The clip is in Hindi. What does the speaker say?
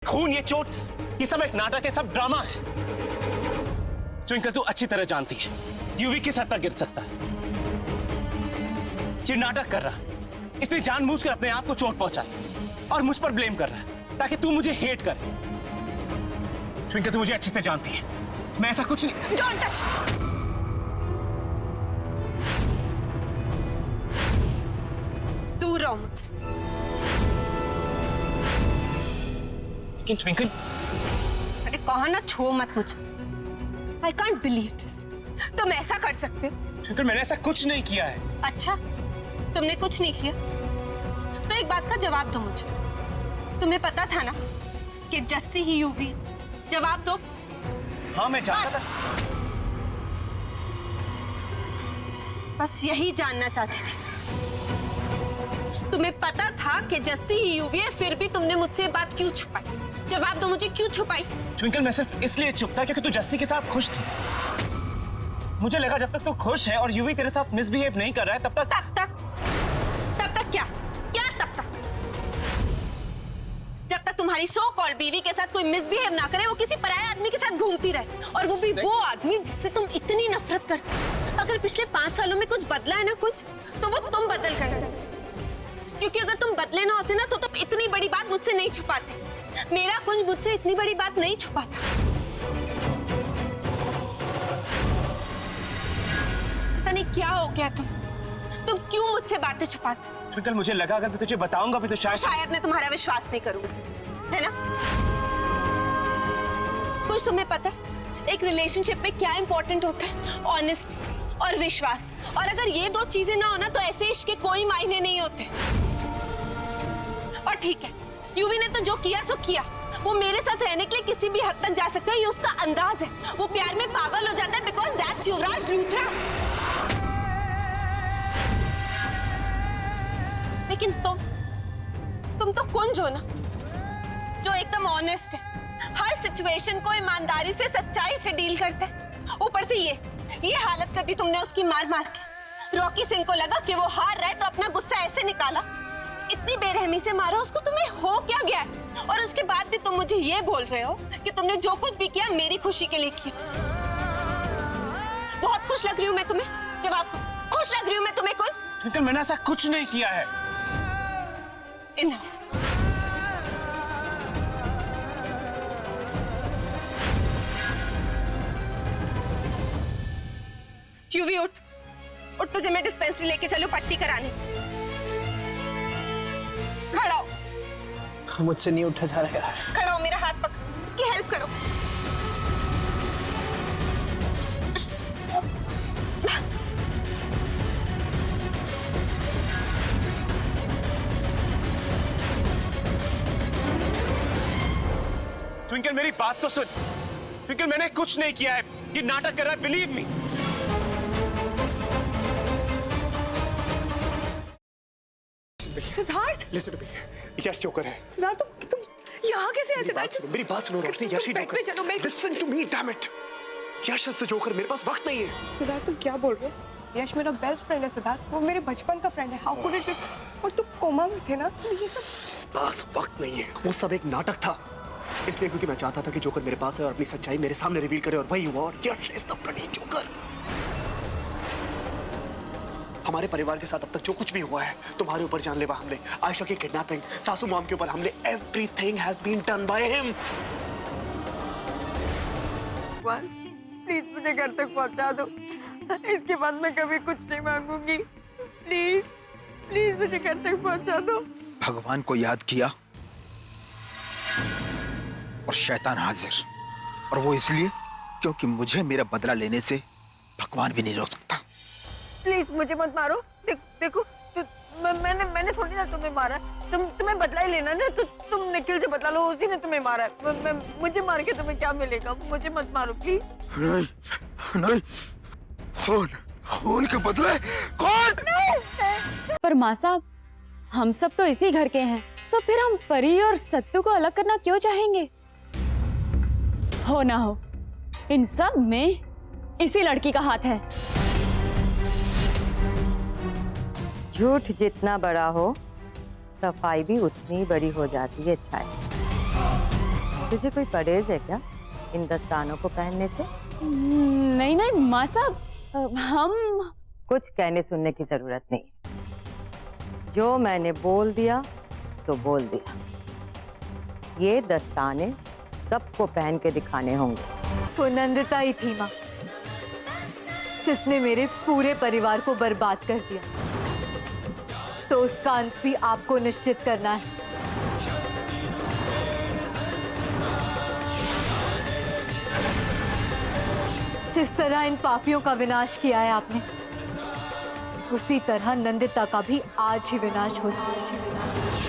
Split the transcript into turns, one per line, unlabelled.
खून, ये चोट, ये सब एक नाटक है, सब ड्रामा है। ट्विंकल तू अच्छी तरह जानती है यूवी किस हद तक गिर सकता है। ये नाटक कर रहा है, इसने जानबूझकर अपने आप को चोट पहुंचाई और मुझ पर ब्लेम कर रहा है ताकि तू मुझे हेट करे। ट्विंकल तू मुझे अच्छे से जानती है, मैं ऐसा कुछ नहीं।
Don't touch. दूर रहो मुझसे।
लेकिन ट्विंकल,
अरे कहा ना छुओ मत मुझे। I can't believe this। तुम ऐसा कर सकते हो?
ट्विंकल मैंने ऐसा कुछ नहीं किया है।
अच्छा, तुमने कुछ नहीं किया तो एक बात का जवाब दो मुझे। तुम्हें पता था ना कि जस्सी ही यूवी है? जवाब दो।
हाँ मैं जानता था।
बस यही जानना चाहती थी। तुम्हें पता था कि जस्सी ही यूवी है, फिर भी तुमने मुझसे ये बात क्यों छुपाई? जवाब दो मुझे, क्यों छुपाई?
ट्विंकल मैं सिर्फ इसलिए चुप था क्योंकि तू जस्सी के साथ खुश थी। मुझे लगा जब तक तू खुश है और यूवी तेरे साथ मिसबिहेव नहीं कर रहा है तब तक
क्या तब तक? जब तक तुम्हारी सो कॉल्ड बीवी के साथ कोई मिसबिहेव ना करे, वो किसी पराये आदमी के साथ घूमती रहे, और वो भी वो आदमी जिससे तुम इतनी नफरत करते हो। अगर पिछले 5 सालों में कुछ बदला है ना कुछ, तो वो तुम बदल गए। क्योंकि अगर तुम बदले ना होते ना तो तुम इतनी बड़ी बात मुझसे नहीं छुपाते। मेरा कुंज मुझसे इतनी बड़ी बात नहीं छुपाता। पता नहीं क्या हो गया तुम क्यों मुझसे बातें छुपाते?
ट्विंकल मुझे लगा अगर मैं तुझे बताऊंगा भी तो शायद
मैं तुम्हारा विश्वास नहीं करूंगी, है ना? कुछ तुम्हें पता है एक रिलेशनशिप में क्या इंपॉर्टेंट होता है? ऑनेस्टी और विश्वास। और अगर ये 2 चीजें ना हो ना तो ऐसे इश्क के कोई मायने नहीं होते। और ठीक है, यूवी ने तो जो किया सो किया। वो मेरे साथ रहने के लिए किसी भी हद तक जा सकता है, ये उसका अंदाज है। वो प्यार में पागल हो जाता है बिकॉज दैट्स युवराज लूथरा। लेकिन तुम तो कुंज हो ना, जो एकदम ऑनेस्ट है, हर सिचुएशन को ईमानदारी से, सच्चाई से डील करता है। ऊपर से ये हालत कर दी तुमने उसकी मार के। रॉकी सिंह को लगा कि वो हार रहा है तो अपना गुस्सा ऐसे निकाला। इतनी बेरहमी से मारा उसको, तुम्हें हो क्या गया है? और उसके बाद भी तुम मुझे ये बोल रहे हो कि तुमने जो कुछ भी किया मेरी खुशी के लिए किया। बहुत खुश लग रही हूँ मैं तुम्हें। जवाब दो, खुश लग रही हूँ मैं तुम्हें कुछ?
ट्विंकल मैंने ऐसा कुछ नहीं किया है।
इनफ। यूवी उठ तुझे मैं डिस्पेंसरी लेके चलूं पट्टी कराने। खड़ा हो।
मुझसे नहीं उठा जा रहा है।
खड़ा हो, मेरा हाथ पकड़, उसकी हेल्प करो।
ट्विंकल मेरी बात तो सुन। ट्विंकल मैंने कुछ नहीं किया है, ये नाटक कर रहा है, believe me.
Siddharth,
listen to me, Yash joker है।
सिद्धार्थ तुम यहाँ कैसे आए? सिद्धार्थ
मेरी बात सुनो रोशनी, यश ही जोकर।
चलो मैं।
Listen to me, damn it. Yash is the joker, मेरे पास वक्त नहीं है।
सिद्धार्थ तुम क्या बोल रहे हो? यश मेरा बेस्ट फ्रेंड है सिद्धार्थ, वो मेरे बचपन का फ्रेंड है। How could it be? और तुम कोमा में थे ना, तो ये सब
पास वक्त नहीं है। वो सब एक नाटक था, इसलिए क्योंकि मैं चाहता था कि जोकर मेरे पास है और अपनी सच्चाई मेरे सामने रिवील करे, और वही हुआ। और यश इज द ब्लडी जोकर। हमारे परिवार के साथ अब तक जो कुछ भी हुआ है, तुम्हारे ऊपर जानलेवा हमले, आयशा की किडनैपिंग, सासू मॉम के ऊपर हमले, everything has been done by him.
Please मुझे घर तक पहुंचा दो, इसके बाद मैं कभी कुछ नहीं मांगूंगी। प्लीज प्लीज मुझे घर तक पहुंचा दो।
भगवान को याद किया और शैतान हाजिर, और वो इसलिए क्योंकि मुझे मेरा बदला लेने से भगवान भी नहीं रोक सकता।
प्लीज मुझे मत मारो। देखो मैंने थोड़ी ना तुम्हें मारा। तुम्हें बदला ही लेना ना, तो तुम निखिल से बदला लो, उसी ने तुम्हें मारा है। मुझे मार के तुम्हें क्या मिलेगा? मुझे मत मारो प्लीज।
नहीं, खून के बदले कौन?
पर माँ साहब, हम सब तो इसी घर के हैं, तो फिर हम परी और सत्तू को अलग करना क्यों चाहेंगे? हो ना हो, इन सब में इसी लड़की का हाथ है।
झूठ जितना बड़ा हो, सफाई भी उतनी बड़ी हो जाती है। छाया, तुझे कोई परहेज है क्या इन दस्तानों को पहनने से?
नहीं नहीं माँ साहब, हम
कुछ कहने सुनने की जरूरत नहीं। जो मैंने बोल दिया तो बोल दिया। ये दस्ताने सबको पहन के दिखाने होंगे।
वो नंदिता ही थी माँ, जिसने मेरे पूरे परिवार को बर्बाद कर दिया, तो उसका अंत भी आपको निश्चित करना है। जिस तरह इन पापियों का विनाश किया है आपने, उसी तरह नंदिता का भी आज ही विनाश हो जाए।